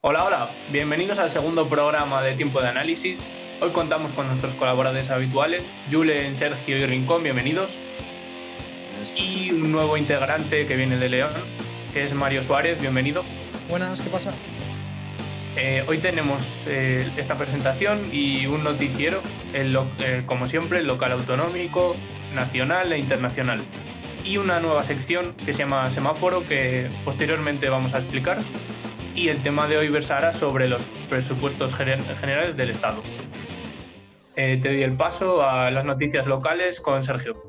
Hola, hola, bienvenidos al segundo programa de Tiempo de Análisis. Hoy contamos con nuestros colaboradores habituales, Julen, Sergio y Rincón, bienvenidos. Y un nuevo integrante que viene de León, que es Mario Suárez, bienvenido. Buenas, ¿qué pasa? Hoy tenemos esta presentación y un noticiero, como siempre, el local autonómico, nacional e internacional. Y una nueva sección que se llama Semáforo, que posteriormente vamos a explicar. Y el tema de hoy versará sobre los presupuestos generales del Estado. Te doy el paso a las noticias locales con Sergio.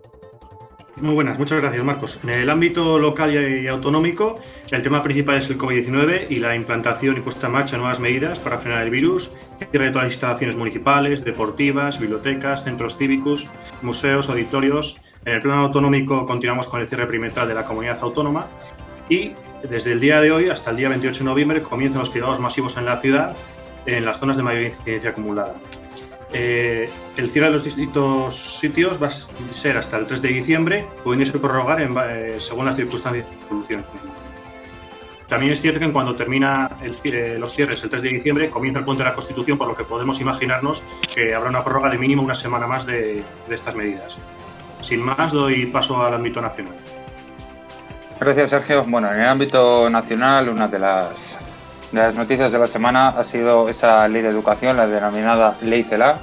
Muy buenas, muchas gracias, Marcos. En el ámbito local y autonómico, el tema principal es el COVID-19 y la implantación y puesta en marcha de nuevas medidas para frenar el virus, cierre de todas las instalaciones municipales, deportivas, bibliotecas, centros cívicos, museos, auditorios. En el plano autonómico continuamos con el cierre perimetral de la comunidad autónoma y desde el día de hoy hasta el día 28 de noviembre comienzan los cuidados masivos en la ciudad en las zonas de mayor incidencia acumulada. El cierre de los distintos sitios va a ser hasta el 3 de diciembre, pudiéndose prorrogar según las circunstancias de evolución. También es cierto que cuando termina los cierres el 3 de diciembre comienza el puente de la Constitución, por lo que podemos imaginarnos que habrá una prórroga de mínimo una semana más de estas medidas. Sin más, doy paso al ámbito nacional. Gracias, Sergio. Bueno, en el ámbito nacional, una de las noticias de la semana ha sido esa ley de educación, la denominada Ley CELA,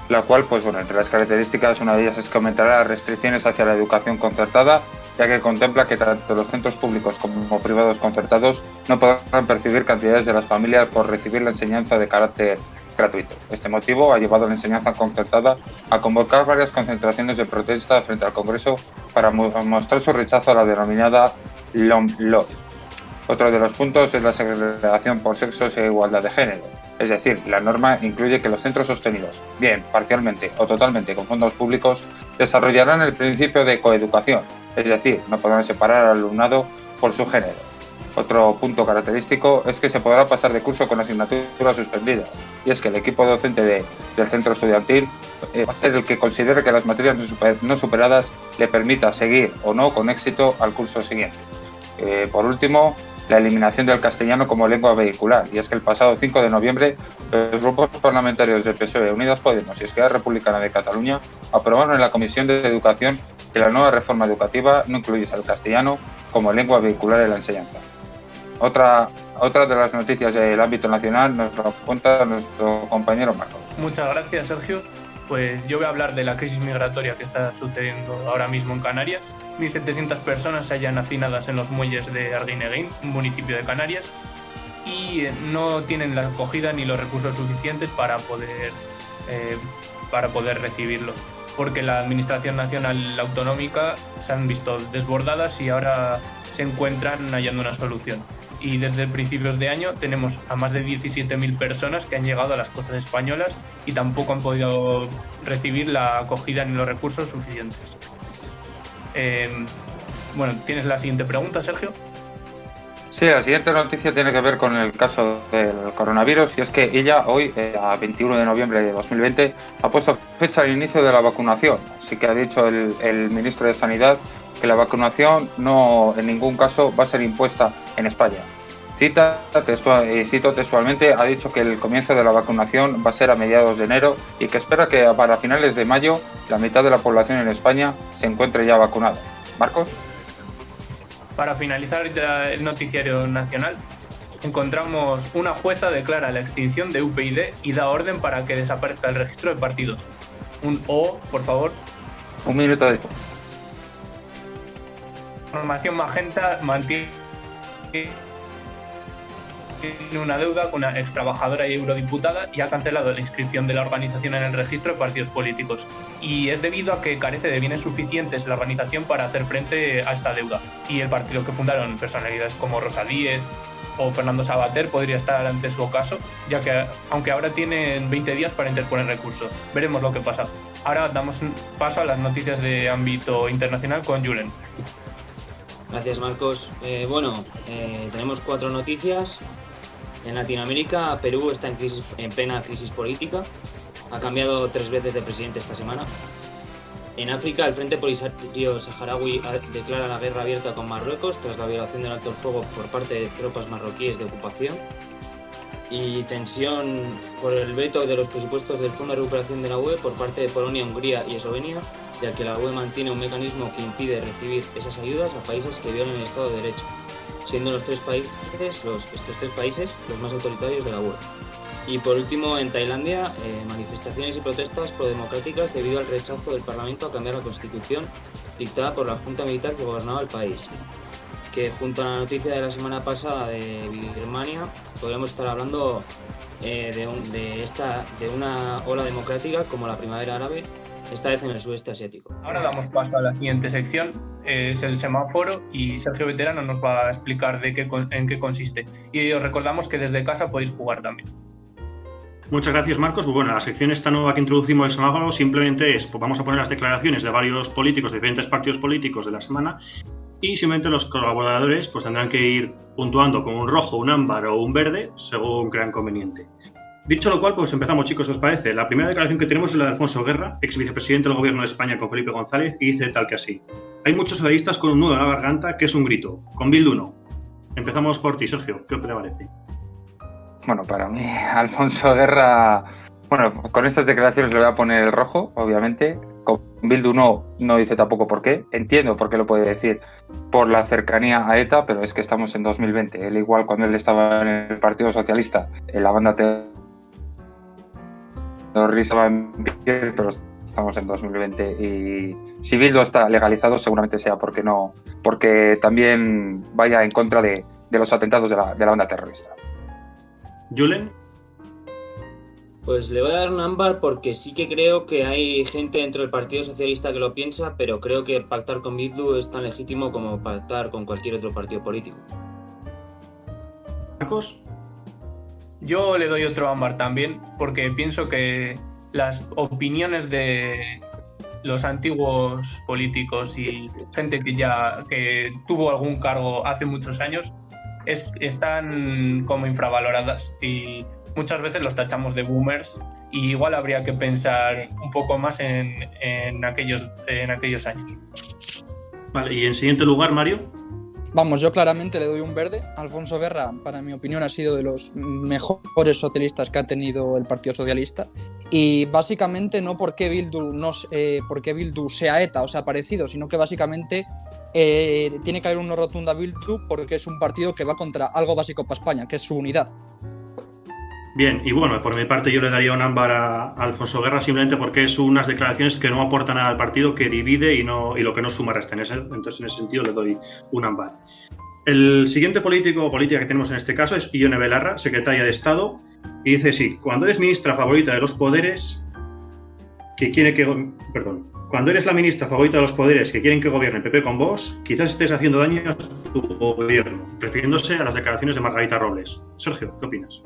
la cual, pues bueno, entre las características, una de ellas es que aumentará las restricciones hacia la educación concertada, ya que contempla que tanto los centros públicos como privados concertados no podrán percibir cantidades de las familias por recibir la enseñanza de carácter gratuito. Este motivo ha llevado a la enseñanza concertada a convocar varias concentraciones de protesta frente al Congreso para mostrar su rechazo a la denominada LOMLOE. Otro de los puntos es la segregación por sexos e igualdad de género. Es decir, la norma incluye que los centros sostenidos, bien parcialmente o totalmente con fondos públicos, desarrollarán el principio de coeducación, es decir, no podrán separar al alumnado por su género. Otro punto característico es que se podrá pasar de curso con asignaturas suspendidas, y es que el equipo docente del centro estudiantil va a ser el que considere que las materias no superadas le permita seguir o no con éxito al curso siguiente. Por último, la eliminación del castellano como lengua vehicular, y es que el pasado 5 de noviembre los grupos parlamentarios del PSOE, Unidas Podemos y Esquerra Republicana de Cataluña aprobaron en la Comisión de Educación que la nueva reforma educativa no incluyese el castellano como lengua vehicular en la enseñanza. Otra de las noticias del ámbito nacional nos lo cuenta nuestro compañero Marcos. Muchas gracias, Sergio. Pues yo voy a hablar de la crisis migratoria que está sucediendo ahora mismo en Canarias. 1.700 personas se hallan hacinadas en los muelles de Arguineguín, un municipio de Canarias, y no tienen la acogida ni los recursos suficientes para poder recibirlos, porque la Administración Nacional Autonómica se han visto desbordadas y ahora se encuentran hallando una solución. Y desde principios de año tenemos a más de 17.000 personas que han llegado a las costas españolas y tampoco han podido recibir la acogida ni los recursos suficientes. Bueno, ¿tienes la siguiente pregunta, Sergio? Sí, la siguiente noticia tiene que ver con el caso del coronavirus, y es que ella hoy, a 21 de noviembre de 2020, ha puesto fecha al inicio de la vacunación. Así que ha dicho el ministro de Sanidad que la vacunación no en ningún caso va a ser impuesta en España. Cito textualmente, ha dicho que el comienzo de la vacunación va a ser a mediados de enero y que espera que para finales de mayo la mitad de la población en España se encuentre ya vacunada. Marcos. Para finalizar el noticiario nacional, encontramos una jueza declara la extinción de UPyD y da orden para que desaparezca el registro de partidos. Un O, por favor. Un minuto de... Formación Magenta mantiene una deuda con una ex trabajadora y eurodiputada y ha cancelado la inscripción de la organización en el registro de partidos políticos. Y es debido a que carece de bienes suficientes la organización para hacer frente a esta deuda. Y el partido que fundaron personalidades como Rosa Díez o Fernando Savater podría estar ante su caso, ya que aunque ahora tienen 20 días para interponer recurso. Veremos lo que pasa. Ahora damos paso a las noticias de ámbito internacional con Julen. Gracias, Marcos. Tenemos 4 noticias. En Latinoamérica, Perú está en plena crisis política. Ha cambiado 3 veces de presidente esta semana. En África, el Frente Polisario Saharaui declara la guerra abierta con Marruecos tras la violación del alto el fuego por parte de tropas marroquíes de ocupación. y tensión por el veto de los presupuestos del Fondo de Recuperación de la UE por parte de Polonia, Hungría y Eslovenia, ya que la UE mantiene un mecanismo que impide recibir esas ayudas a países que violen el Estado de Derecho, siendo estos tres países los más autoritarios de la UE. Y por último, en Tailandia, manifestaciones y protestas prodemocráticas debido al rechazo del Parlamento a cambiar la constitución dictada por la Junta Militar que gobernaba el país. Que junto a la noticia de la semana pasada de Birmania, podríamos estar hablando de una ola democrática como la primavera árabe, esta vez en el sudeste asiático. Ahora damos paso a la siguiente sección, es el semáforo, y Sergio Veterano nos va a explicar en qué consiste. Y os recordamos que desde casa podéis jugar también. Muchas gracias, Marcos. Bueno, la sección esta nueva que introducimos el semáforo simplemente es, pues vamos a poner las declaraciones de varios políticos, de diferentes partidos políticos de la semana, y simplemente los colaboradores pues tendrán que ir puntuando con un rojo, un ámbar o un verde, según crean conveniente. Dicho lo cual, pues empezamos, chicos, ¿os parece? La primera declaración que tenemos es la de Alfonso Guerra, ex vicepresidente del Gobierno de España con Felipe González, y dice tal que así: hay muchos socialistas con un nudo en la garganta que es un grito. Con Bildu no. Empezamos por ti, Sergio. ¿Qué te parece? Bueno, para mí, Alfonso Guerra, bueno, con estas declaraciones le voy a poner el rojo, obviamente. Con Bildu no dice tampoco por qué. Entiendo por qué lo puede decir, por la cercanía a ETA, pero es que estamos en 2020. Él igual cuando él estaba en el Partido Socialista, en la banda terrorista va en pie, pero estamos en 2020 y si Bildu está legalizado seguramente sea porque también vaya en contra de los atentados de la banda terrorista. ¿Julen? Pues le voy a dar un ámbar porque sí que creo que hay gente dentro del Partido Socialista que lo piensa, pero creo que pactar con Bildu es tan legítimo como pactar con cualquier otro partido político. ¿Marcos? Yo le doy otro ámbar también, porque pienso que las opiniones de los antiguos políticos y gente que tuvo algún cargo hace muchos años están como infravaloradas y muchas veces los tachamos de boomers, y igual habría que pensar un poco más en aquellos años. Vale, y en siguiente lugar, Mario. Vamos, yo claramente le doy un verde. Alfonso Guerra, para mi opinión, ha sido de los mejores socialistas que ha tenido el Partido Socialista. Y básicamente no porque Bildu sea ETA o sea parecido, sino que básicamente tiene que haber una rotunda Bildu porque es un partido que va contra algo básico para España, que es su unidad. Bien, y bueno, por mi parte yo le daría un ámbar a Alfonso Guerra simplemente porque es unas declaraciones que no aportan nada al partido, que divide y lo que no suma resta. Entonces en ese sentido le doy un ámbar. El siguiente político o política que tenemos en este caso es Ione Belarra, secretaria de Estado, y dice sí: cuando eres ministra favorita de los poderes cuando eres la ministra favorita de los poderes que quieren que gobierne el PP con vos, quizás estés haciendo daño a tu gobierno, refiriéndose a las declaraciones de Margarita Robles. Sergio, ¿qué opinas?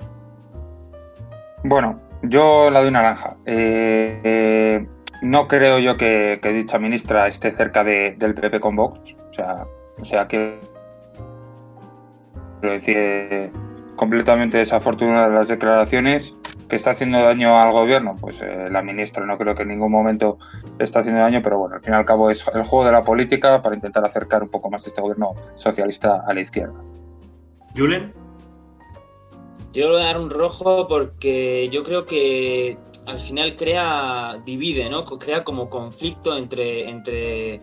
Bueno, yo la doy naranja. No creo yo que dicha ministra esté cerca del PP con Vox. O sea que quiero decir, completamente desafortunadas las declaraciones. ¿Que está haciendo daño al gobierno? Pues la ministra no creo que en ningún momento está haciendo daño, pero bueno, al fin y al cabo es el juego de la política para intentar acercar un poco más este gobierno socialista a la izquierda. ¿Julen? Yo le voy a dar un rojo porque yo creo que al final divide, ¿no? Crea como conflicto entre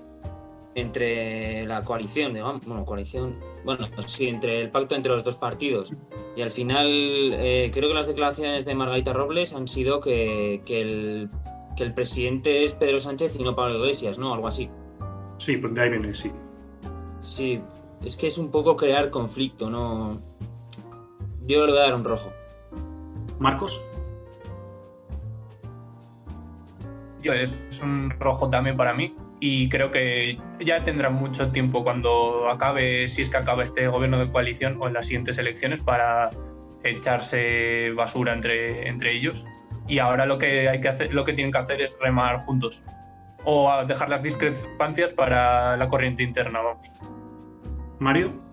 la coalición, digamos, entre el pacto entre los dos partidos. Y al final creo que las declaraciones de Margarita Robles han sido que el presidente es Pedro Sánchez y no Pablo Iglesias, ¿no? Algo así. Sí, pues de ahí viene, sí. Sí, es que es un poco crear conflicto, ¿no? Yo le voy a dar un rojo. ¿Marcos? Es un rojo también para mí, y creo que ya tendrán mucho tiempo cuando acabe, si es que acaba este gobierno de coalición o en las siguientes elecciones, para echarse basura entre ellos, y ahora lo que tienen que hacer es remar juntos o dejar las discrepancias para la corriente interna, vamos. ¿Mario?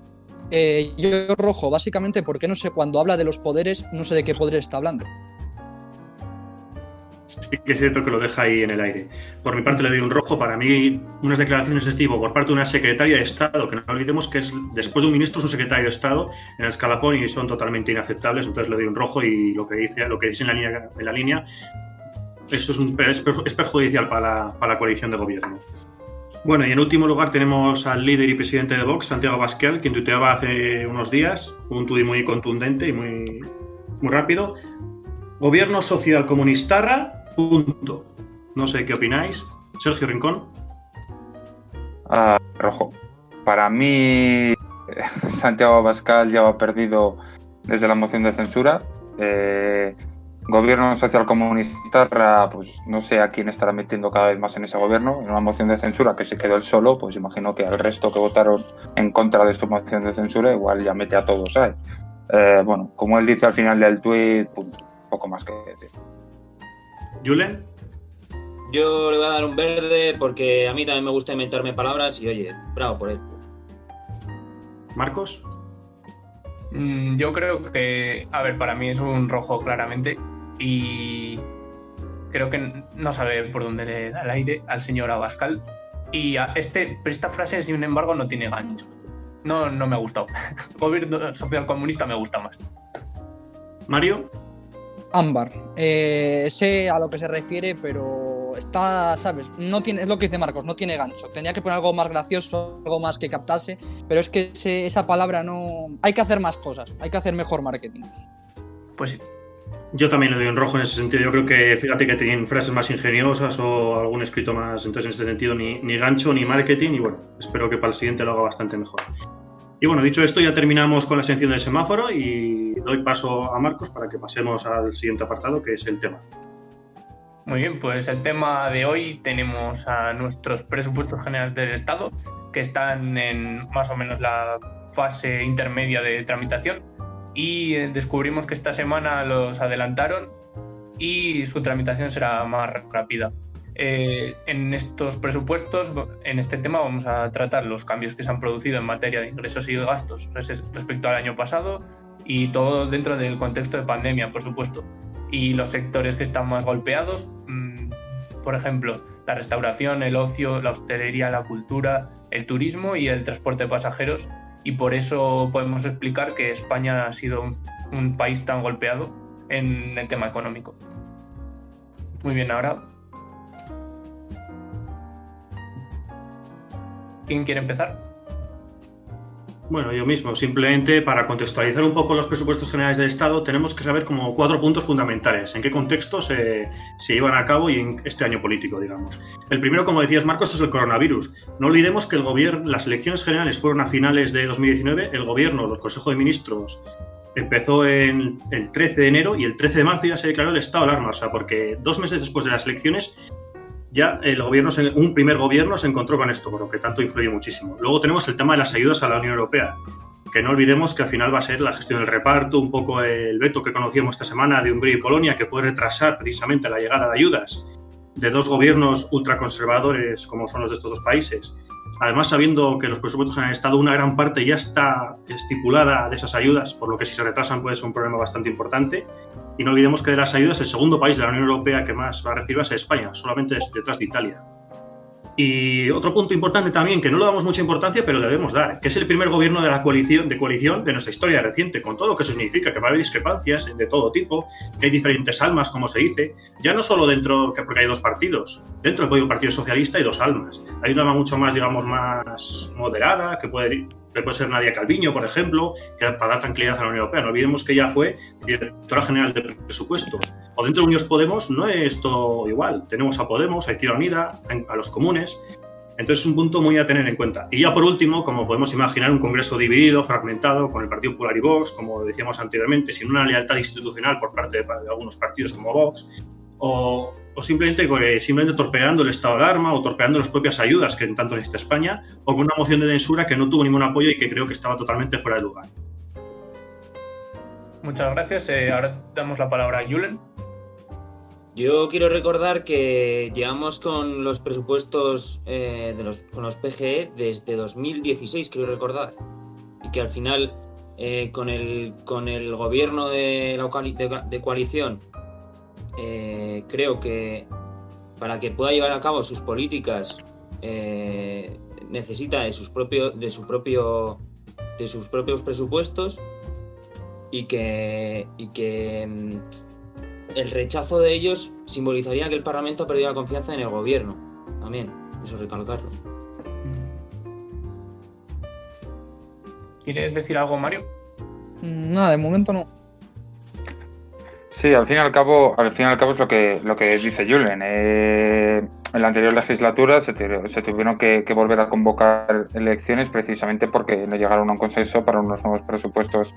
Yo rojo, básicamente porque no sé, cuando habla de los poderes, no sé de qué poder está hablando. sí que es cierto que lo deja ahí en el aire. Por mi parte le doy un rojo. Para mí, unas declaraciones de este tipo por parte de una secretaria de Estado, que no olvidemos que es después de un ministro es un secretario de Estado en el escalafón y son totalmente inaceptables, entonces le doy un rojo y lo que dice en la línea eso es perjudicial para la coalición de gobierno. Bueno, y en último lugar tenemos al líder y presidente de Vox, Santiago Abascal, quien tuiteaba hace unos días un tuit muy contundente y muy rápido. Gobierno social comunistarra, punto. No sé qué opináis. Sergio Rincón. Rojo. Para mí, Santiago Abascal ya ha perdido desde la moción de censura. Gobierno social comunista, pues no sé a quién estará metiendo cada vez más en ese gobierno. En una moción de censura que se quedó él solo, pues imagino que al resto que votaron en contra de su moción de censura igual ya mete a todos ahí. Bueno, como él dice al final del tuit, punto. Poco más que decir. ¿Julen? Yo le voy a dar un verde porque a mí también me gusta inventarme palabras y oye, bravo por él. ¿Marcos? Yo creo que, a ver, para mí es un rojo claramente y creo que no sabe por dónde le da el aire al señor Abascal y esta frase, sin embargo, no tiene gancho. No me ha gustado. Gobierno social comunista me gusta más. ¿Mario? Ámbar. Sé a lo que se refiere, pero está, ¿sabes? No tiene, es lo que dice Marcos, no tiene gancho. Tenía que poner algo más gracioso, algo más que captase, pero es que esa palabra no... Hay que hacer más cosas, hay que hacer mejor marketing. Pues sí. Yo también le doy un rojo en ese sentido. Yo creo que, fíjate que tienen frases más ingeniosas o algún escrito más. Entonces, en ese sentido, ni gancho ni marketing. Y bueno, espero que para el siguiente lo haga bastante mejor. Y bueno, dicho esto, ya terminamos con la sección del semáforo y doy paso a Marcos para que pasemos al siguiente apartado, que es el tema. Muy bien, pues el tema de hoy tenemos a nuestros presupuestos generales del Estado, que están en más o menos la fase intermedia de tramitación y descubrimos que esta semana los adelantaron y su tramitación será más rápida. En estos presupuestos, en este tema, vamos a tratar los cambios que se han producido en materia de ingresos y gastos respecto al año pasado y todo dentro del contexto de pandemia, por supuesto. Y los sectores que están más golpeados, por ejemplo, la restauración, el ocio, la hostelería, la cultura, el turismo y el transporte de pasajeros. Y por eso podemos explicar que España ha sido un país tan golpeado en el tema económico. Muy bien, ahora... ¿Quién quiere empezar? Bueno, yo mismo. Simplemente para contextualizar un poco los presupuestos generales del Estado, tenemos que saber como 4 puntos fundamentales. En qué contexto se llevan a cabo y en este año político, digamos. El primero, como decías, Marcos, es el coronavirus. No olvidemos que las elecciones generales fueron a finales de 2019. El gobierno, los consejos de ministros, empezó el 13 de enero y el 13 de marzo ya se declaró el estado de alarma. O sea, porque 2 meses después de las elecciones ya un primer gobierno se encontró con esto, por lo que tanto influye muchísimo. Luego tenemos el tema de las ayudas a la Unión Europea, que no olvidemos que al final va a ser la gestión del reparto, un poco el veto que conocíamos esta semana de Hungría y Polonia, que puede retrasar precisamente la llegada de ayudas de 2 gobiernos ultraconservadores como son los de estos 2 países. Además, sabiendo que los presupuestos generales del Estado, una gran parte ya está estipulada de esas ayudas, por lo que si se retrasan puede ser un problema bastante importante. Y no olvidemos que de las ayudas, el segundo país de la Unión Europea que más va a recibir es España, solamente detrás de Italia. Y otro punto importante también, que no le damos mucha importancia, pero le debemos dar, que es el primer gobierno de la coalición de nuestra historia reciente, con todo lo que eso significa, que va a haber discrepancias de todo tipo, que hay diferentes almas, como se dice, ya no solo porque hay 2 partidos, dentro del Partido Socialista hay 2 almas. Hay una alma mucho más, digamos, más moderada, que puede ser Nadia Calviño, por ejemplo, que para dar tranquilidad a la Unión Europea. No olvidemos que ella fue directora general de presupuestos. O dentro de Unidos Podemos no es todo igual. Tenemos a Podemos, a Izquierda Unida, a los comunes. Entonces es un punto muy a tener en cuenta. Y ya por último, como podemos imaginar, un Congreso dividido, fragmentado, con el Partido Popular y Vox, como decíamos anteriormente, sin una lealtad institucional por parte de algunos partidos como Vox, o simplemente torpedeando el estado de alarma o torpedeando las propias ayudas que tanto necesita España, o con una moción de censura que no tuvo ningún apoyo y que creo que estaba totalmente fuera de lugar. Muchas gracias. Ahora damos la palabra a Julen. Yo quiero recordar que llevamos con los presupuestos con los PGE desde 2016, quiero recordar, y que al final con el gobierno de coalición creo que para que pueda llevar a cabo sus políticas necesita de sus propios presupuestos y que el rechazo de ellos simbolizaría que el Parlamento ha perdido la confianza en el gobierno. También, eso recalcarlo. ¿Quieres decir algo, Mario? Nada, de momento no. Sí, al fin y al cabo es lo que dice Julen. En la anterior legislatura se tuvieron que volver a convocar elecciones precisamente porque no llegaron a un consenso para unos nuevos presupuestos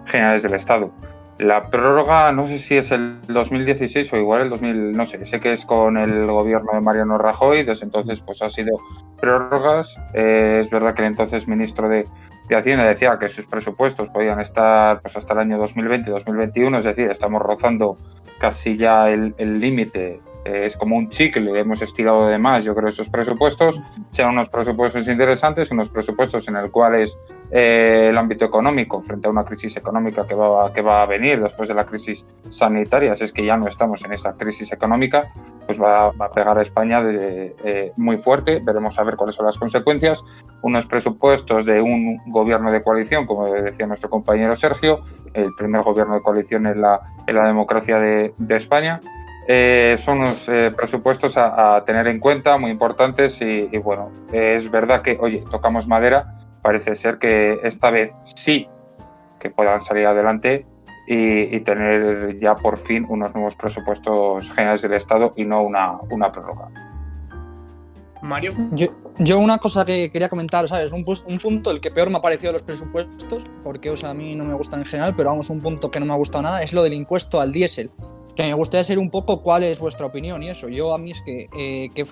generales del Estado. La prórroga, no sé si es el 2016 o igual el 2000, no sé, sé que es con el gobierno de Mariano Rajoy, desde entonces pues ha sido prórrogas. Es verdad que el entonces ministro de Hacienda decía que sus presupuestos podían estar pues hasta el año 2020-2021, es decir, estamos rozando casi ya el límite. Es como un chicle, hemos estirado de más, yo creo, esos presupuestos. Sean unos presupuestos interesantes, unos presupuestos en el cual es el ámbito económico, frente a una crisis económica que va a venir después de la crisis sanitaria, si es que ya no estamos en esta crisis económica, pues va a pegar a España muy fuerte. Veremos a ver cuáles son las consecuencias. Unos presupuestos de un gobierno de coalición, como decía nuestro compañero Sergio, el primer gobierno de coalición en la democracia de España. Son unos presupuestos a tener en cuenta, muy importantes y bueno, es verdad que, oye, tocamos madera, parece ser que esta vez sí que puedan salir adelante y tener ya por fin unos nuevos presupuestos generales del Estado y no una prórroga. Mario. Yo una cosa que quería comentar, ¿sabes? Un punto el que peor me ha parecido de los presupuestos, porque a mí no me gustan en general, pero vamos, un punto que no me ha gustado nada es lo del impuesto al diésel. Que me gustaría saber un poco cuál es vuestra opinión y eso. A mí es que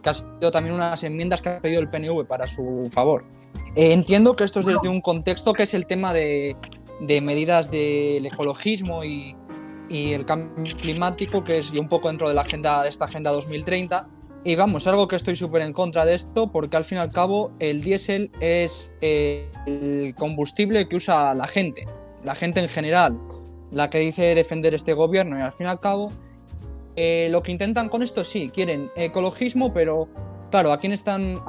ha sido también unas enmiendas que ha pedido el PNV para su favor. Entiendo que esto es desde un contexto que es el tema de medidas del ecologismo y el cambio climático, que es un poco dentro de esta agenda 2030. Y vamos, algo que estoy súper en contra de esto, porque al fin y al cabo el diésel es el combustible que usa la gente en general, la que dice defender este gobierno, y al fin y al cabo lo que intentan con esto, sí, quieren ecologismo, pero claro, ¿a quién están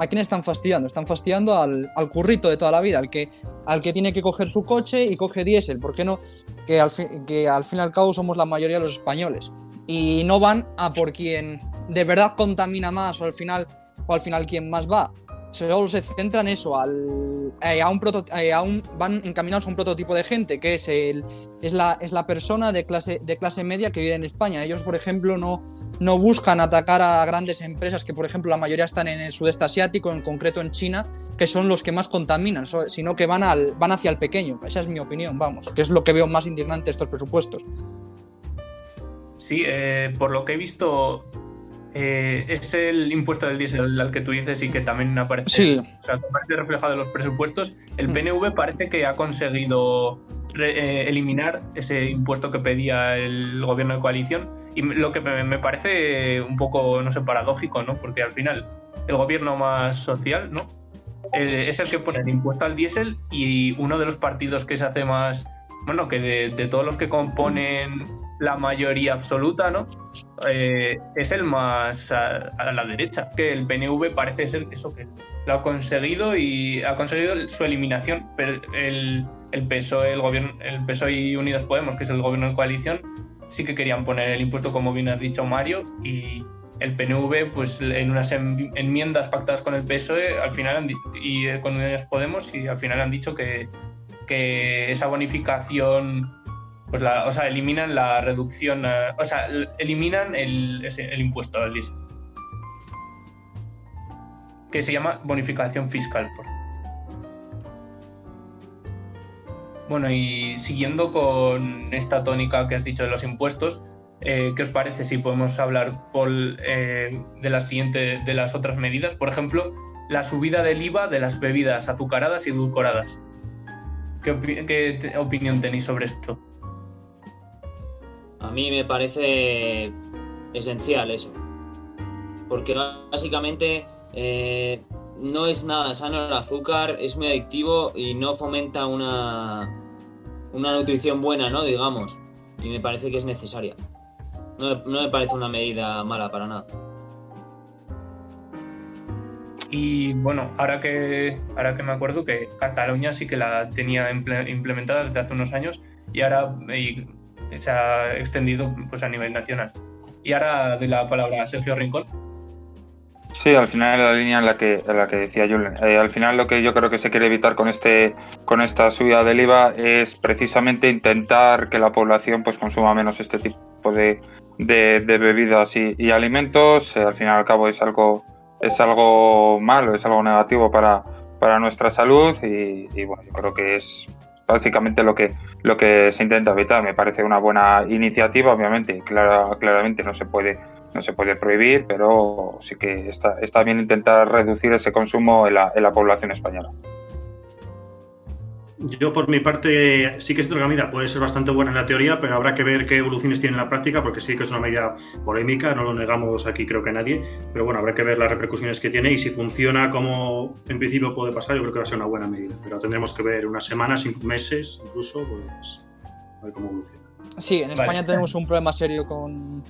fastidiando? Están fastidiando al currito de toda la vida, al que tiene que coger su coche y coge diésel. ¿Por qué no? Que al fin y al cabo somos la mayoría de los españoles, y no van a por quien de verdad contamina más, o al final quien más va. Solo se centran eso, van encaminados a un prototipo de gente que es la persona de clase media que vive en España. Ellos, por ejemplo, no buscan atacar a grandes empresas que, por ejemplo, la mayoría están en el sudeste asiático, en concreto en China, que son los que más contaminan, sino que van hacia el pequeño. Esa es mi opinión, vamos, que es lo que veo más indignante estos presupuestos. Sí, por lo que he visto, es el impuesto del diésel al que tú dices y que también aparece, sí. O sea, aparece reflejado en los presupuestos. El PNV parece que ha conseguido eliminar ese impuesto que pedía el gobierno de coalición, y lo que me parece un poco, no sé, paradójico, ¿no? Porque al final el gobierno más social, ¿no? Es el que pone el impuesto al diésel, y uno de los partidos que se hace más, bueno, que de todos los que componen la mayoría absoluta, ¿no? Es el más a la derecha, que el PNV parece ser eso, que lo ha conseguido, y ha conseguido su eliminación, pero el PSOE, el PSOE y Unidos Podemos, que es el gobierno de coalición, sí que querían poner el impuesto, como bien has dicho, Mario, y el PNV, pues en unas enmiendas pactadas con el PSOE al final y con Unidos Podemos, y al final han dicho que esa bonificación, pues eliminan la reducción, eliminan el impuesto al diésel, que se llama bonificación fiscal. Bueno, y siguiendo con esta tónica que has dicho de los impuestos, ¿qué os parece si podemos hablar de las otras medidas? Por ejemplo, la subida del IVA de las bebidas azucaradas y edulcoradas. ¿Qué opinión tenéis sobre esto? A mí me parece esencial eso, porque básicamente no es nada sano el azúcar, es muy adictivo y no fomenta una nutrición buena, ¿no? Digamos, y me parece que es necesaria. No me parece una medida mala para nada. Y bueno, ahora que me acuerdo que Cataluña sí que la tenía implementada desde hace unos años y ahora se ha extendido pues a nivel nacional. Y ahora doy la palabra a Sergio Rincón. Sí, al final la línea en la que decía Julen. Al final lo que yo creo que se quiere evitar con esta subida del IVA es precisamente intentar que la población pues consuma menos este tipo de bebidas y alimentos. Al fin y al cabo es algo malo, es algo negativo para nuestra salud y bueno, yo creo que es básicamente lo que se intenta evitar. Me parece una buena iniciativa, obviamente, claramente no se puede prohibir, pero sí que está bien intentar reducir ese consumo en la población española. Yo, por mi parte, sí que es que la medida puede ser bastante buena en la teoría, pero habrá que ver qué evoluciones tiene en la práctica, porque sí que es una medida polémica, no lo negamos aquí creo que nadie, pero bueno, habrá que ver las repercusiones que tiene y si funciona como en principio puede pasar, yo creo que va a ser una buena medida, pero tendremos que ver unas semanas, meses incluso, pues a ver cómo evoluciona. Sí, en España tenemos un problema serio con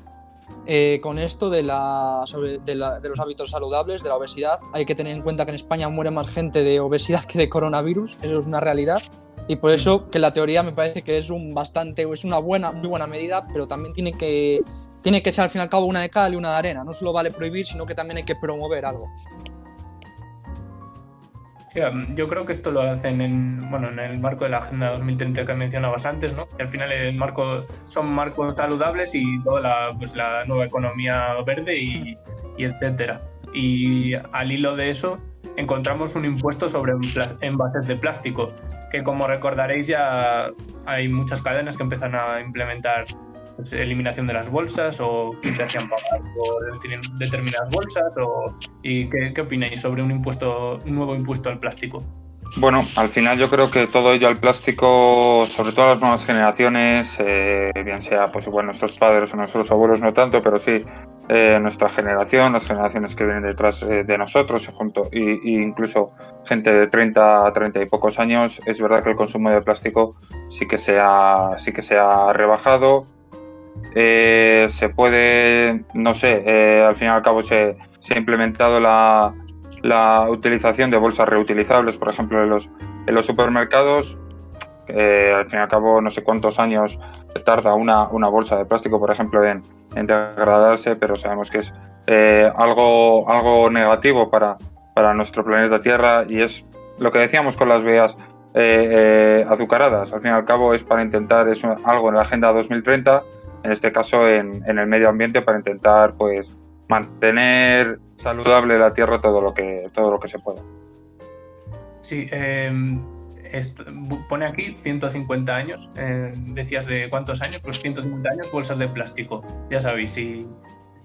esto de los hábitos saludables, de la obesidad. Hay que tener en cuenta que en España muere más gente de obesidad que de coronavirus, eso es una realidad. Y por eso que la teoría me parece que es una muy buena medida, pero también tiene que ser al fin y al cabo una de cal y una de arena. No solo vale prohibir, sino que también hay que promover algo. Sí, yo creo que esto lo hacen en el marco de la Agenda 2030 que mencionabas antes, ¿no? Y al final son marcos saludables y toda la nueva economía verde y etcétera. Y al hilo de eso encontramos un impuesto sobre envases de plástico, que como recordaréis ya hay muchas cadenas que empiezan a implementar pues, eliminación de las bolsas o que te hacían pagar por determinadas bolsas. ¿Y qué opináis sobre un nuevo impuesto al plástico? Bueno, al final yo creo que todo ello al plástico, sobre todo las nuevas generaciones, bien sea pues igual nuestros padres o nuestros abuelos no tanto, pero sí nuestra generación, las generaciones que vienen detrás de nosotros y incluso gente de 30 a 30 y pocos años, es verdad que el consumo de plástico sí que se ha rebajado. Se puede, no sé, al fin y al cabo se ha implementado la utilización de bolsas reutilizables, por ejemplo, en los supermercados. Al fin y al cabo, no sé cuántos años tarda una bolsa de plástico, por ejemplo, en degradarse, pero sabemos que es algo negativo para nuestro planeta Tierra y es lo que decíamos con las bebidas azucaradas. Al fin y al cabo es para intentar algo en la Agenda 2030, en este caso en el medio ambiente, para intentar pues mantener saludable la Tierra todo lo que se pueda. Sí, pone aquí 150 años. Decías de cuántos años, pues 150 años bolsas de plástico, ya sabéis. Y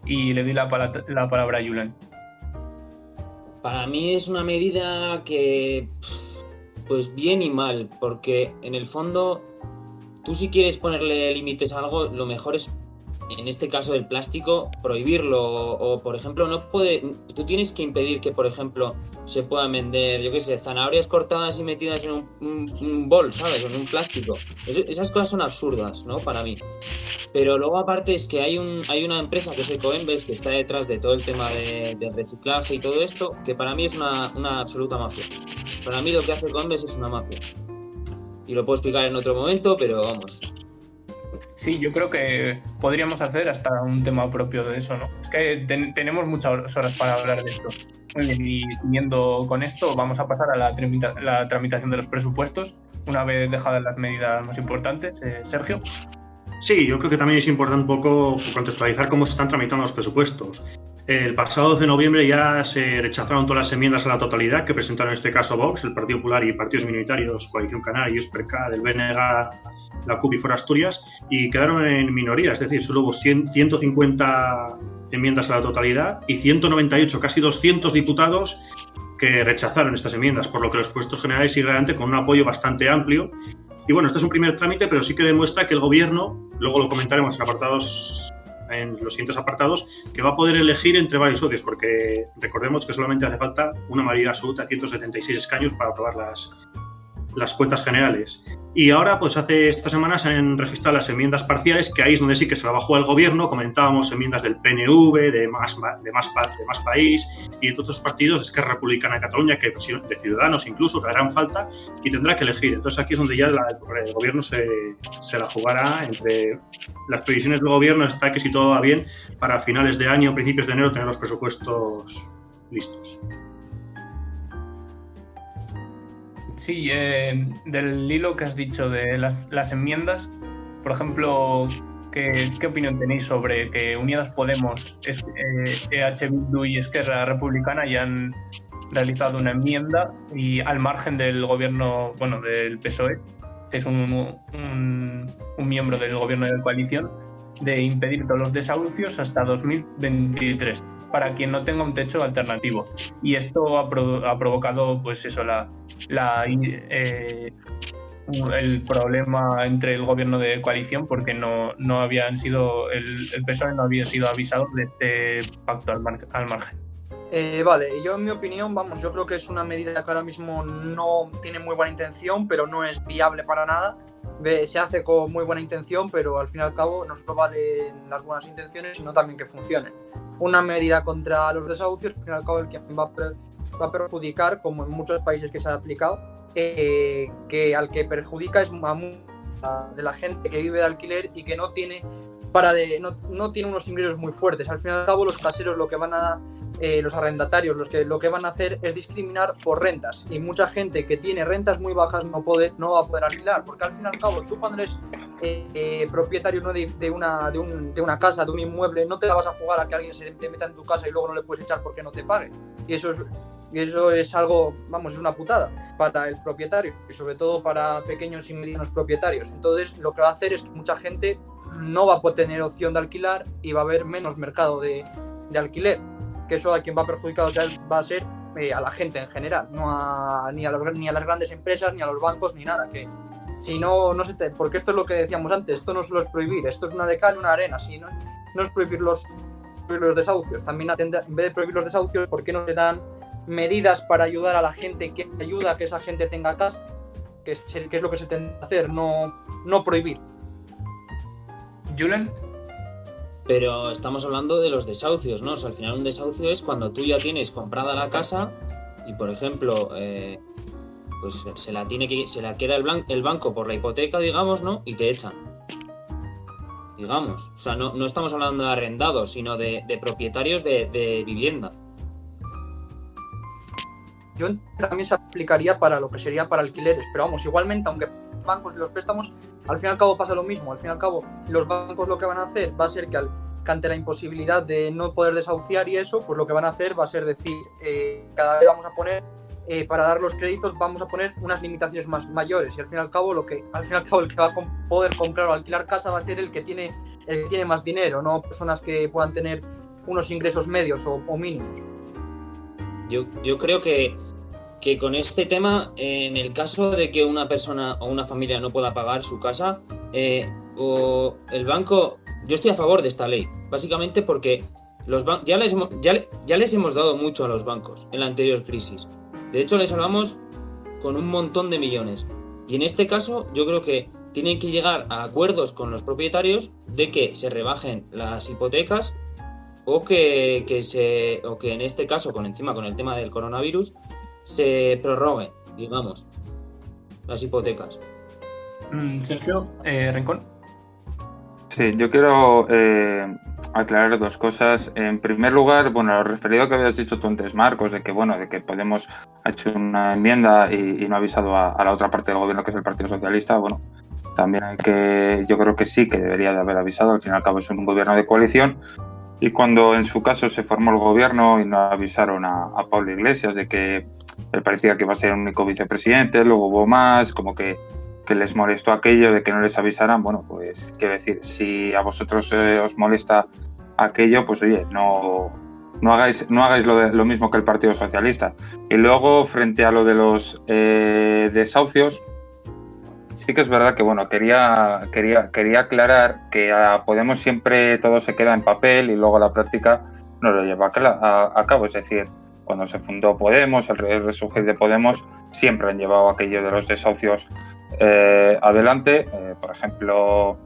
le doy la palabra a Julen. Para mí es una medida que pues bien y mal, porque en el fondo tú si quieres ponerle límites a algo, lo mejor es, en este caso del plástico, prohibirlo o por ejemplo, tú tienes que impedir que, por ejemplo, se puedan vender, yo qué sé, zanahorias cortadas y metidas en un bol, ¿sabes? O en un plástico. Esas cosas son absurdas, ¿no? Para mí. Pero luego aparte es que hay una empresa que es Ecoembes que está detrás de todo el tema de reciclaje y todo esto, que para mí es una absoluta mafia. Para mí lo que hace Ecoembes es una mafia. Y lo puedo explicar en otro momento, pero vamos. Sí, yo creo que podríamos hacer hasta un tema propio de eso, ¿no? Es que tenemos muchas horas para hablar de esto. Y siguiendo con esto, vamos a pasar a la tramitación de los presupuestos, una vez dejadas las medidas más importantes. Sergio. Sí, yo creo que también es importante un poco contextualizar cómo se están tramitando los presupuestos. El pasado 12 de noviembre ya se rechazaron todas las enmiendas a la totalidad que presentaron en este caso Vox, el Partido Popular y partidos minoritarios, Coalición Canaria, Junts per Cat, el BNG, la CUP y Fora Asturias, y quedaron en minoría, es decir, solo hubo 150 enmiendas a la totalidad y 198, casi 200 diputados que rechazaron estas enmiendas, por lo que los presupuestos generales siguen adelante con un apoyo bastante amplio. Y bueno, este es un primer trámite, pero sí que demuestra que el Gobierno, luego lo comentaremos en los siguientes apartados, que va a poder elegir entre varios socios, porque recordemos que solamente hace falta una mayoría absoluta de 176 escaños para aprobar las cuentas generales. Y ahora, pues hace esta semana se han registrado las enmiendas parciales, que ahí es donde sí que se la bajó el gobierno. Comentábamos enmiendas del PNV, de Más País y de todos los partidos, Esquerra Republicana de Cataluña, que de Ciudadanos incluso, que harán falta, y tendrá que elegir. Entonces aquí es donde ya el gobierno se la jugará entre las previsiones del gobierno. Está que si todo va bien, para finales de año, principios de enero, tener los presupuestos listos. Sí, del hilo que has dicho de las enmiendas, por ejemplo, ¿qué opinión tenéis sobre que Unidas Podemos, EH Bildu y Esquerra Republicana ya han realizado una enmienda y al margen del gobierno, bueno, del PSOE, que es un miembro del gobierno de coalición, de impedir todos los desahucios hasta 2023 para quien no tenga un techo alternativo? Y esto ha provocado, pues eso, el problema entre el gobierno de coalición, porque no habían sido el PSOE no había sido avisado de este pacto al margen. Vale, yo en mi opinión, yo creo que es una medida que ahora mismo no tiene muy buena intención, pero no es viable para nada. Se hace con muy buena intención, pero al fin y al cabo no solo valen las buenas intenciones, sino también que funcionen. Una medida contra los desahucios, al fin y al cabo el que va a perjudicar, como en muchos países que se ha aplicado, que al que perjudica es de la gente que vive de alquiler y que no tiene unos ingresos muy fuertes. Al fin y al cabo los caseros los arrendatarios lo que van a hacer es discriminar por rentas, y mucha gente que tiene rentas muy bajas no va a poder alquilar, porque al fin y al cabo tú cuando eres propietario de una casa, de un inmueble, no te la vas a jugar a que alguien se te meta en tu casa y luego no le puedes echar porque no te pague, y eso es algo, es una putada para el propietario y sobre todo para pequeños y medianos propietarios. Entonces lo que va a hacer es que mucha gente no va a poder tener opción de alquilar y va a haber menos mercado de alquiler, que eso a quien va perjudicado va a ser a la gente en general, ni a las grandes empresas, ni a los bancos, ni nada. Que si porque esto es lo que decíamos antes, esto no solo es prohibir, esto es una de cal y una arena. Si no es prohibir los desahucios, también en vez de prohibir los desahucios, ¿por qué no se dan medidas para ayudar a la gente, que ayuda a que esa gente tenga casa, que es lo que se tiende a hacer, no prohibir? Julen. Pero estamos hablando de los desahucios, ¿no? O sea, al final un desahucio es cuando tú ya tienes comprada la casa y, por ejemplo, pues se la queda el banco por la hipoteca, digamos, ¿no? Y te echan. Digamos. O sea, no estamos hablando de arrendados, sino de propietarios de vivienda. Yo también se aplicaría para lo que sería para alquileres, pero igualmente, aunque los bancos y los préstamos, al fin y al cabo pasa lo mismo. Al fin y al cabo, los bancos lo que van a hacer va a ser que ante la imposibilidad de no poder desahuciar y eso, pues lo que van a hacer va a ser decir, cada vez vamos a poner, para dar los créditos, vamos a poner unas limitaciones mayores, y al fin y al cabo el que va a poder comprar o alquilar casa va a ser el que tiene más dinero, no personas que puedan tener unos ingresos medios o mínimos. Yo creo que con este tema, en el caso de que una persona o una familia no pueda pagar su casa, o el banco, yo estoy a favor de esta ley, básicamente porque ya les hemos dado mucho a los bancos en la anterior crisis. De hecho, les hablamos con un montón de millones. Y en este caso, yo creo que tienen que llegar a acuerdos con los propietarios de que se rebajen las hipotecas o que en este caso, con el tema del coronavirus, se prorroguen, digamos, las hipotecas. Sergio, Rincón. Sí, yo quiero aclarar dos cosas. En primer lugar, lo referido a que habías dicho tú antes, Marcos, de que Podemos ha hecho una enmienda y no ha avisado a la otra parte del gobierno, que es el Partido Socialista. También yo creo que sí, que debería de haber avisado. Al fin y al cabo es un gobierno de coalición. Y cuando en su caso se formó el gobierno y no avisaron a Pablo Iglesias de que él parecía que iba a ser el único vicepresidente, luego hubo más, como que les molestó aquello de que no les avisaran. Pues quiero decir, si a vosotros os molesta aquello, pues oye, no hagáis lo mismo que el Partido Socialista. Y luego, frente a lo de los desahucios, sí que es verdad que quería aclarar que a Podemos siempre todo se queda en papel y luego la práctica no lo lleva a cabo. Es decir, cuando se fundó Podemos, el resurgir de Podemos, siempre han llevado aquello de los desahucios adelante. Por ejemplo,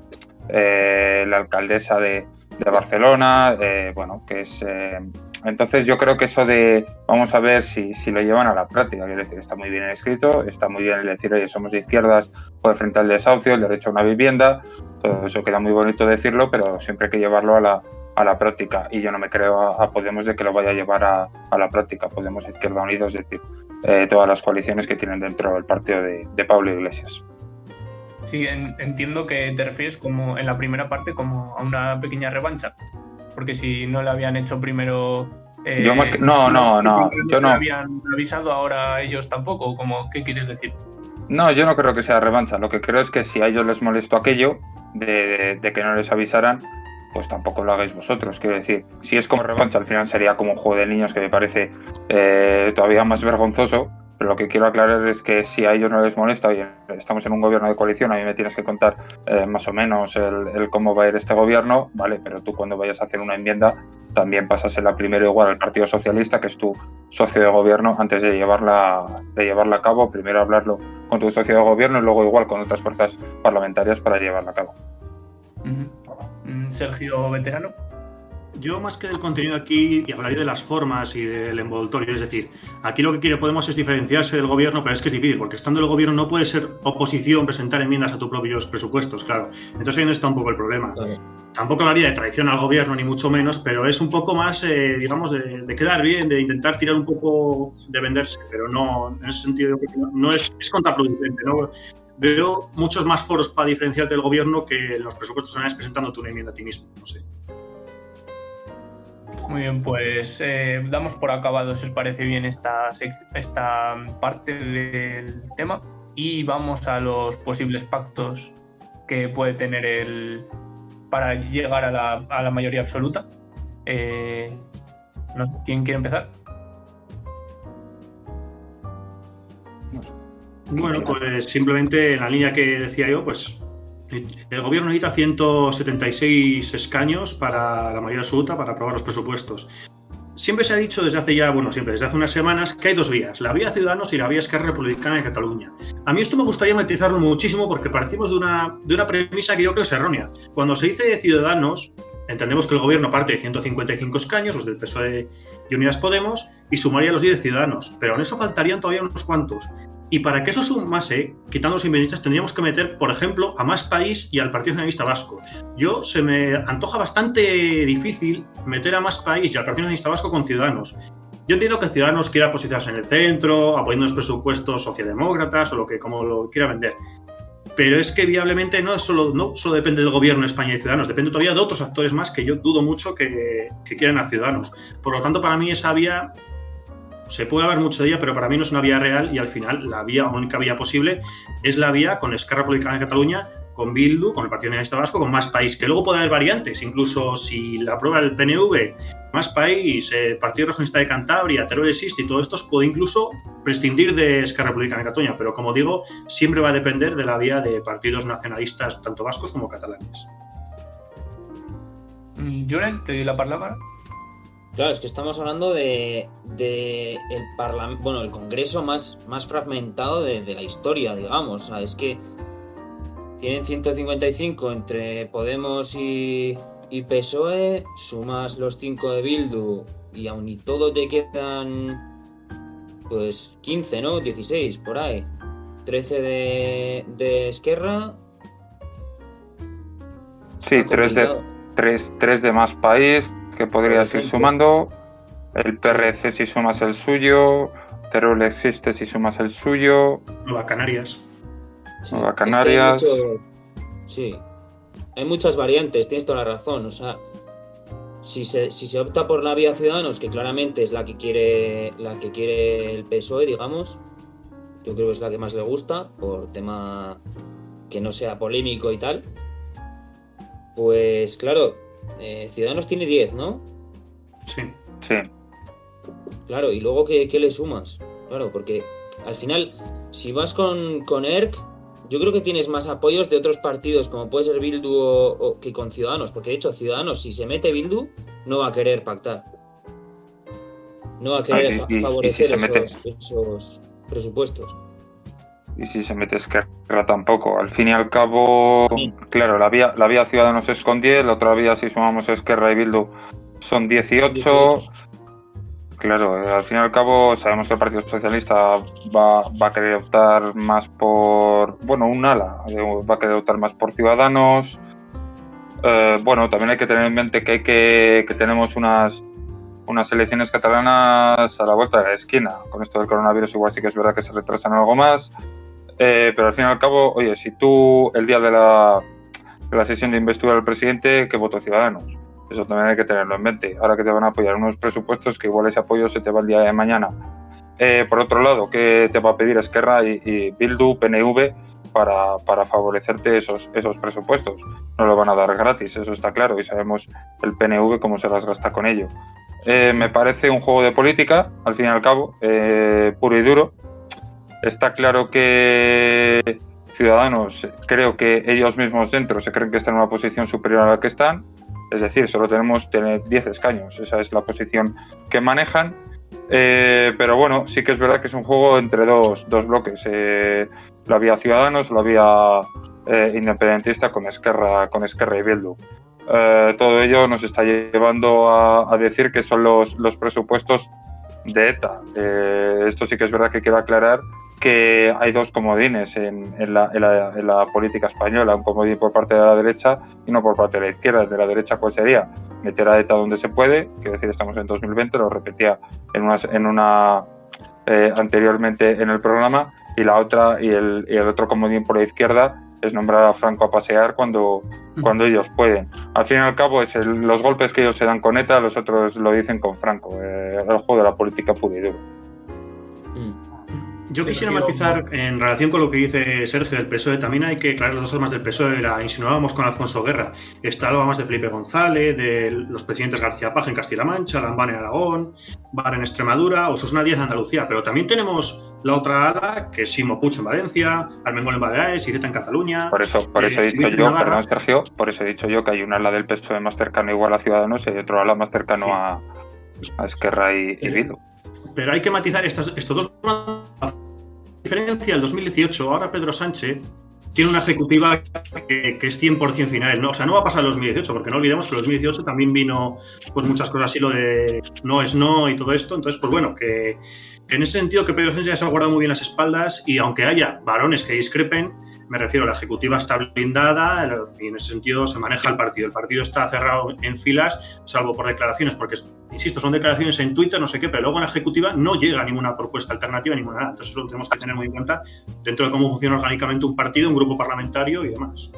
la alcaldesa de Barcelona, que es... entonces yo creo que eso de, vamos a ver si lo llevan a la práctica, quiero decir, está muy bien escrito, está muy bien el decir, oye, somos de izquierdas, puede frente al desahucio, el derecho a una vivienda, todo eso queda muy bonito decirlo, pero siempre hay que llevarlo a la práctica, y yo no me creo a Podemos de que lo vaya a llevar a la práctica. Podemos, Izquierda Unida, es decir, todas las coaliciones que tienen dentro del partido de Pablo Iglesias. Sí, entiendo que te refieres como en la primera parte como a una pequeña revancha, porque si no le habían hecho primero... yo más que... No, yo no. Habían avisado, ahora ellos tampoco, como, ¿qué quieres decir? No, yo no creo que sea revancha. Lo que creo es que si a ellos les molestó aquello de que no les avisaran, pues tampoco lo hagáis vosotros. Quiero decir, si es como revancha, al final sería como un juego de niños, que me parece todavía más vergonzoso. Pero lo que quiero aclarar es que si a ellos no les molesta, oye, estamos en un gobierno de coalición, a mí me tienes que contar más o menos el cómo va a ir este gobierno, ¿vale? Pero tú, cuando vayas a hacer una enmienda, también pásasela primero igual al Partido Socialista, que es tu socio de gobierno, antes de llevarla a cabo. Primero hablarlo con tu socio de gobierno y luego igual con otras fuerzas parlamentarias para llevarla a cabo. Sergio, veterano. Yo, más que del contenido aquí, y hablaría de las formas y del envoltorio. Es decir, aquí lo que quiere Podemos es diferenciarse del gobierno, pero es que es difícil, porque estando el gobierno no puede ser oposición, presentar enmiendas a tus propios presupuestos, claro. Entonces ahí no está un poco el problema. Claro. Tampoco hablaría de traición al gobierno, ni mucho menos, pero es un poco más, digamos, de quedar bien, de intentar tirar un poco de venderse, pero no, en ese sentido, yo creo que no es contraproducente, ¿no? Veo muchos más foros para diferenciarte del gobierno que en los presupuestos generales presentándote una enmienda a ti mismo, no sé. Muy bien, pues damos por acabado, si os parece bien, esta parte del tema, y vamos a los posibles pactos que puede tener para llegar a la mayoría absoluta. No sé, ¿quién quiere empezar? Bueno, pues simplemente en la línea que decía yo, pues el gobierno necesita 176 escaños para la mayoría absoluta para aprobar los presupuestos. Siempre se ha dicho desde hace unas semanas, que hay dos vías, la vía Ciudadanos y la vía Esquerra Republicana de Cataluña. A mí esto me gustaría matizarlo muchísimo, porque partimos de una premisa que yo creo que es errónea. Cuando se dice Ciudadanos, entendemos que el gobierno parte de 155 escaños, los del PSOE y Unidas Podemos, y sumaría los 10 de Ciudadanos, pero en eso faltarían todavía unos cuantos. Y para que eso sumase, quitando los independentistas, tendríamos que meter, por ejemplo, a Más País y al Partido Nacionalista Vasco. Se me antoja bastante difícil meter a Más País y al Partido Nacionalista Vasco con Ciudadanos. Yo entiendo que Ciudadanos quiera posicionarse en el centro, apoyando los presupuestos socialdemócratas o como lo quiera vender. Pero es que viablemente no solo depende del gobierno de España y Ciudadanos, depende todavía de otros actores más que yo dudo mucho que quieran a Ciudadanos. Por lo tanto, para mí esa vía... Se puede hablar mucho de ella, pero para mí no es una vía real, y al final la única vía posible es la vía con Esquerra Republicana de Cataluña, con Bildu, con el Partido Nacionalista Vasco, con Más País, que luego puede haber variantes, incluso si la aprueba el PNV, Más País, Partido Regionalista de Cantabria, Teruel existe y todo esto, puede incluso prescindir de Esquerra Republicana de Cataluña, pero como digo, siempre va a depender de la vía de partidos nacionalistas, tanto vascos como catalanes. Julen, te doy la palabra. Claro, es que estamos hablando de el Congreso más fragmentado de la historia, digamos. O sea, es que tienen 155 entre Podemos y PSOE, sumas los 5 de Bildu y aun y todo te quedan pues 15, ¿no? 16, por ahí. 13 de Esquerra. Sí, 3 de Más País, que podrías ir sumando. El PRC si sumas el suyo. Teruel existe si sumas el suyo. Nueva Canarias. Sí, Nueva Canarias. Es que hay muchas variantes, tienes toda la razón. O sea, si se opta por la vía Ciudadanos, que claramente es la que quiere el PSOE, digamos, yo creo que es la que más le gusta, por tema que no sea polémico y tal, pues claro, Ciudadanos tiene 10, ¿no? Sí. Claro, y luego ¿qué le sumas? Claro, porque al final, si vas con ERC, yo creo que tienes más apoyos de otros partidos, como puede ser Bildu o que con Ciudadanos, porque de hecho Ciudadanos, si se mete Bildu, no va a querer pactar. no va a querer favorecer si esos presupuestos. Y si se mete Esquerra tampoco. Al fin y al cabo, claro, la vía Ciudadanos es con 10, la otra vía, si sumamos Esquerra y Bildu, son 18. Claro, al fin y al cabo sabemos que el Partido Socialista va a querer optar más por, un ala, va a querer optar más por Ciudadanos. También hay que tener en mente que tenemos unas elecciones catalanas a la vuelta de la esquina. Con esto del coronavirus igual sí que es verdad que se retrasan algo más. Pero al fin y al cabo, oye, si tú el día de la sesión de investidura del presidente, ¿qué votó Ciudadanos? Eso también hay que tenerlo en mente. Ahora que te van a apoyar unos presupuestos que igual ese apoyo se te va el día de mañana. Por otro lado, ¿qué te va a pedir Esquerra y Bildu, PNV, para favorecerte esos presupuestos? No lo van a dar gratis, eso está claro, y sabemos el PNV cómo se las gasta con ello. Me parece un juego de política, al fin y al cabo, puro y duro. Está claro que Ciudadanos, creo que ellos mismos dentro se creen que están en una posición superior a la que están, es decir, solo tenemos 10 escaños, esa es la posición que manejan, pero bueno, sí que es verdad que es un juego entre dos bloques, la vía Ciudadanos, la vía independentista con Esquerra y Bildu. Todo ello nos está llevando a decir que son los presupuestos de ETA. Esto sí que es verdad que quiero aclarar que hay dos comodines en la política española, un comodín por parte de la derecha y no por parte de la izquierda. De la derecha, ¿cuál sería? Meter a ETA donde se puede, quiero decir, estamos en 2020, lo repetía anteriormente en el programa, y la otra y el otro comodín por la izquierda es nombrar a Franco a pasear cuando ellos pueden. Al fin y al cabo, los golpes que ellos se dan con ETA, los otros lo dicen con Franco. El juego de la política pura y dura. Yo quisiera matizar en relación con lo que dice Sergio del PSOE. También hay que aclarar las dos armas del PSOE. La insinuábamos con Alfonso Guerra. Está algo más de Felipe González, de los presidentes García Paje en Castilla-La Mancha, Lambán en Aragón, Vara en Extremadura o Susana Díaz en Andalucía. Pero también tenemos la otra ala, que es Ximo Puig en Valencia, Armengol en Baleares, Iceta en Cataluña. Por eso he dicho yo, perdón Sergio, por eso he dicho yo que hay un ala del PSOE más cercano igual a Ciudadanos y hay otro ala más cercano a Esquerra y Bildu. Pero hay que matizar estos dos. Diferencia el 2018, ahora Pedro Sánchez tiene una ejecutiva que es 100% final, ¿no? O sea, no va a pasar el 2018, porque no olvidemos que el 2018 también vino pues muchas cosas así, lo de no es no y todo esto. Entonces, pues bueno, que en ese sentido que Pedro Sánchez ya se ha guardado muy bien las espaldas, y aunque haya varones que discrepen, me refiero, la ejecutiva está blindada y en ese sentido se maneja el partido. El partido está cerrado en filas, salvo por declaraciones, porque, insisto, son declaraciones en Twitter, no sé qué, pero luego en la ejecutiva no llega ninguna propuesta alternativa, ninguna nada. Entonces eso lo tenemos que tener muy en cuenta dentro de cómo funciona orgánicamente un partido, un grupo parlamentario y demás.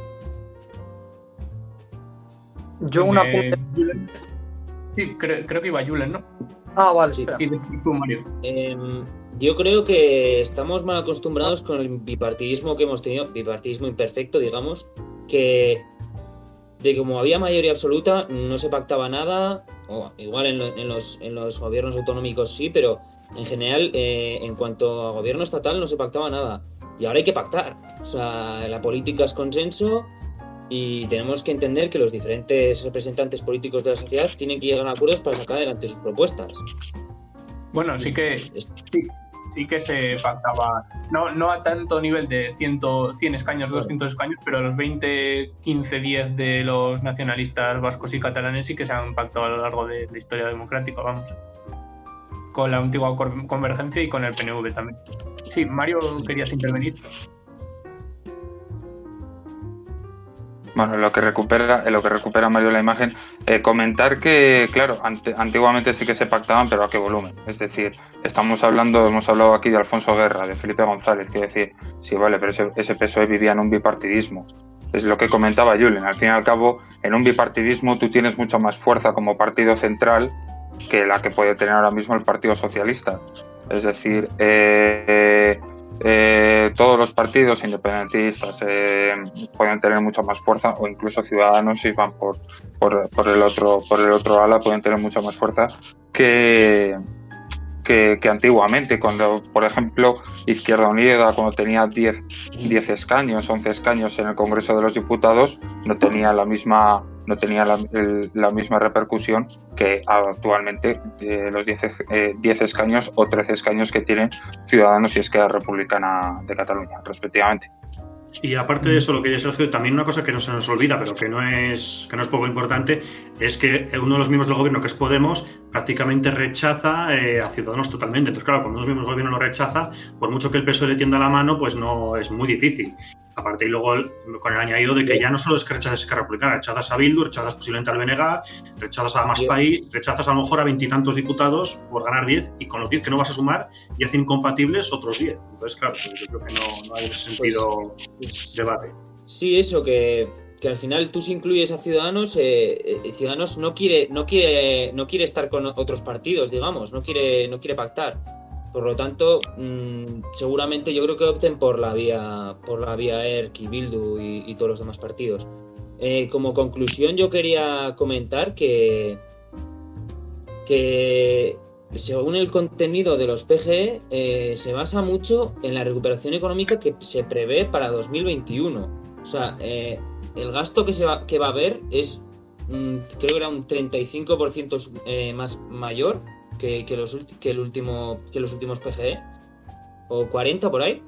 Yo una apunte. Sí, creo que iba Julen, ¿no? Ah, vale. Sí. Y después tú, Mario. Yo creo que estamos mal acostumbrados con el bipartidismo que hemos tenido, bipartidismo imperfecto, digamos, que de como había mayoría absoluta no se pactaba nada, o igual en los gobiernos autonómicos sí, pero en general en cuanto a gobierno estatal no se pactaba nada. Y ahora hay que pactar. O sea, la política es consenso y tenemos que entender que los diferentes representantes políticos de la sociedad tienen que llegar a acuerdos para sacar adelante sus propuestas. Bueno, sí que se pactaba, no a tanto nivel de 100 escaños, 200 escaños, pero los 20, 15, 10 de los nacionalistas vascos y catalanes sí que se han pactado a lo largo de la historia democrática, vamos. Con la antigua Convergencia y con el PNV también. Sí, Mario, ¿querías intervenir? Bueno, en lo que recupera Mario la imagen, comentar que, claro, antiguamente sí que se pactaban, pero ¿a qué volumen? Es decir, hemos hablado aquí de Alfonso Guerra, de Felipe González, quiero decir, sí, vale, pero ese PSOE vivía en un bipartidismo. Es lo que comentaba Julen, al fin y al cabo, en un bipartidismo tú tienes mucha más fuerza como partido central que la que puede tener ahora mismo el Partido Socialista. Es decir, todos los partidos independentistas pueden tener mucha más fuerza, o incluso Ciudadanos, si van por el otro ala, pueden tener mucha más fuerza que antiguamente, cuando, por ejemplo, Izquierda Unida, cuando tenía 10 escaños, 11 escaños en el Congreso de los Diputados, no tenía la misma no tenía la misma repercusión que actualmente los 10 escaños o 13 escaños que tienen Ciudadanos y Esquerra Republicana de Cataluña, respectivamente. Y aparte de eso, lo que dice Sergio, también una cosa que no se nos olvida, pero que no es poco importante, es que uno de los miembros del gobierno, que es Podemos, prácticamente rechaza a Ciudadanos totalmente. Entonces, claro, cuando uno de los miembros del gobierno lo rechaza, por mucho que el PSOE le tienda la mano, pues no es muy difícil. Aparte, y luego con el añadido de que ya no solo es que rechazas a Esquerra Republicana, rechazas a Bildu, rechazas posiblemente al BNG, rechazas a Más País, rechazas a lo mejor a 20 y tantos diputados por ganar 10, y con los 10 que no vas a sumar, y hace incompatibles otros 10. Entonces, claro, pues yo creo que no hay en ese sentido debate. Sí, eso, que al final tú si incluyes a Ciudadanos, Ciudadanos no quiere estar con otros partidos, digamos, no quiere pactar. Por lo tanto, seguramente yo creo que opten por la vía ERC y Bildu y todos los demás partidos. Como conclusión, yo quería comentar que según el contenido de los PGE, se basa mucho en la recuperación económica que se prevé para 2021. O sea, el gasto que va a haber es, creo que era un 35% más mayor que los últimos PGE, o 40 por ahí,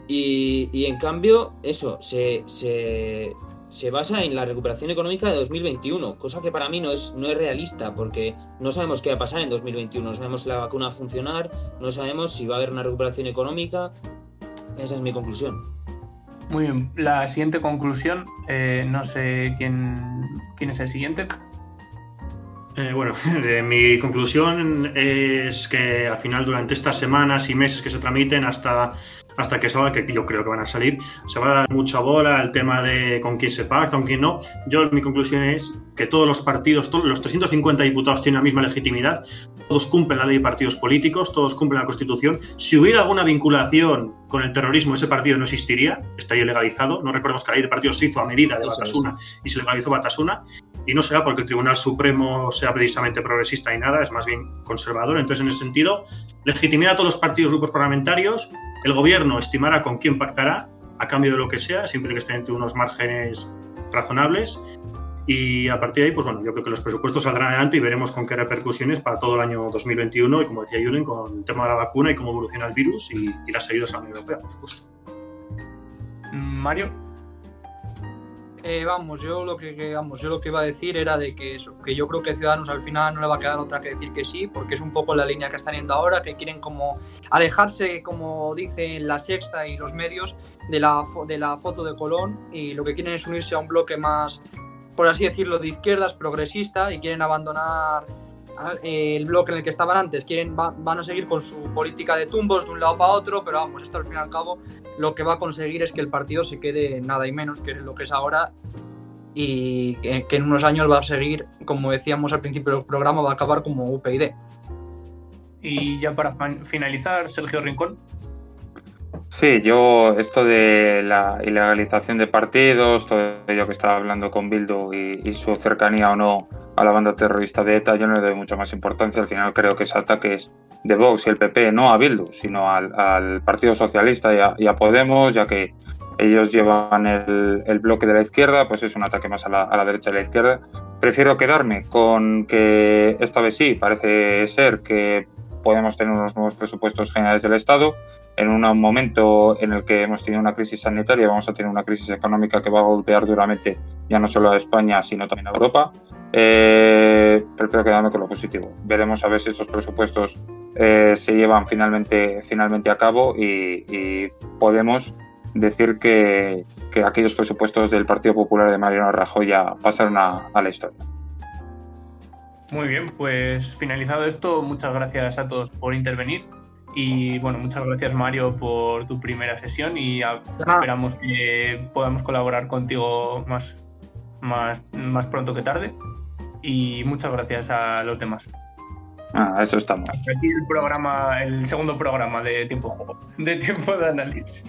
y en cambio eso se basa en la recuperación económica de 2021, cosa que para mí no es realista, porque no sabemos qué va a pasar en 2021, no sabemos si la vacuna va a funcionar, no sabemos si va a haber una recuperación económica. Esa es mi conclusión. Muy bien, la siguiente conclusión, no sé quién es el siguiente. Bueno, mi conclusión es que al final, durante estas semanas y meses que se tramiten hasta que salga, que yo creo que van a salir, se va a dar mucha bola al tema de con quién se pacta, con quién no. Mi conclusión es que todos los partidos, todos los 350 diputados tienen la misma legitimidad, todos cumplen la ley de partidos políticos, todos cumplen la Constitución. Si hubiera alguna vinculación con el terrorismo, ese partido no existiría, estaría legalizado. No recordemos que la ley de partidos se hizo a medida de Batasuna y se legalizó Batasuna. Y no será porque el Tribunal Supremo sea precisamente progresista ni nada, es más bien conservador. Entonces, en ese sentido, legitimidad a todos los partidos, grupos parlamentarios, el gobierno estimará con quién pactará a cambio de lo que sea, siempre que esté entre unos márgenes razonables. Y a partir de ahí, pues bueno, yo creo que los presupuestos saldrán adelante y veremos con qué repercusiones para todo el año 2021 y, como decía Julen, con el tema de la vacuna y cómo evoluciona el virus y las ayudas a la Unión Europea, por supuesto. Mario. Yo lo que iba a decir era de que yo creo que Ciudadanos al final no le va a quedar otra que decir que sí, porque es un poco la línea que están yendo ahora, que quieren como alejarse, como dicen La Sexta y los medios, de la foto de Colón, y lo que quieren es unirse a un bloque más, por así decirlo, de izquierdas, progresista, y quieren abandonar el bloque en el que estaban antes. Van a seguir con su política de tumbos de un lado para otro, pero vamos, esto al fin y al cabo lo que va a conseguir es que el partido se quede nada y menos que lo que es ahora, y que en unos años va a seguir, como decíamos al principio del programa, va a acabar como UPyD. Y ya para finalizar, Sergio Rincón. Sí, yo esto de la ilegalización de partidos, todo ello que estaba hablando con Bildu y su cercanía o no a la banda terrorista de ETA, yo no le doy mucha más importancia. Al final creo que ese ataque es de Vox y el PP, no a Bildu, sino al Partido Socialista y a Podemos, ya que ellos llevan el bloque de la izquierda, pues es un ataque más a la derecha de la izquierda. Prefiero quedarme con que esta vez sí, parece ser que podemos tener unos nuevos presupuestos generales del Estado. En un momento en el que hemos tenido una crisis sanitaria, vamos a tener una crisis económica que va a golpear duramente ya no solo a España, sino también a Europa. Prefiero quedarme con lo positivo. Veremos a ver si estos presupuestos se llevan finalmente a cabo y podemos decir que aquellos presupuestos del Partido Popular de Mariano Rajoy ya pasaron a la historia. Muy bien, pues finalizado esto, muchas gracias a todos por intervenir. Y bueno, muchas gracias, Mario, por tu primera sesión, y esperamos que podamos colaborar contigo más pronto que tarde. Y muchas gracias a los demás. Eso estamos. Hasta aquí el segundo programa de Tiempo de Juego, de Tiempo de Análisis.